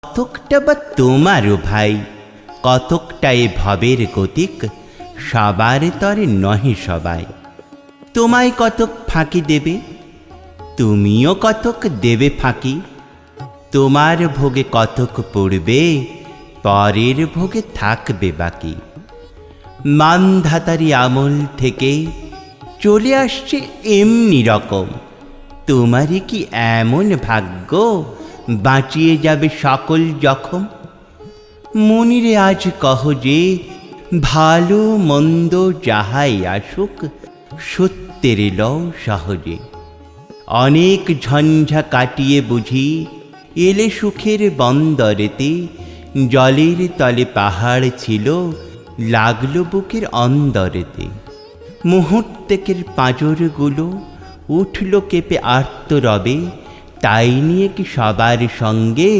কতকটা বা তোমারও ভাই, কতকটা এ ভবের গতিক, সবার তরে নহে সবাই। তোমায় কতক ফাঁকি দেবে, তুমিও কতক দেবে ফাঁকি। তোমার ভোগে কতক পড়বে, পরের ভোগে থাকবে বাকি। মানধাতারি আমল থেকে চলে আসছে এমনি রকম, তোমারই কি এমন ভাগ্য বাঁচিয়ে যাবে সকল জখম। মনিরে আজ কহ যে ভালো মন্দ যাহাই আসুক, সত্যের লও সহজে। অনেক ঝঞ্ঝা কাটিয়ে বুঝি এলে সুখের বন্দরেতে। জলের তলে পাহাড় ছিল, লাগলো বুকের অন্দরেতে। মুহূর্তেকের পাঁজরগুলো উঠল কেঁপে আর্তরবে, তাই নিয়ে কি সবার সঙ্গে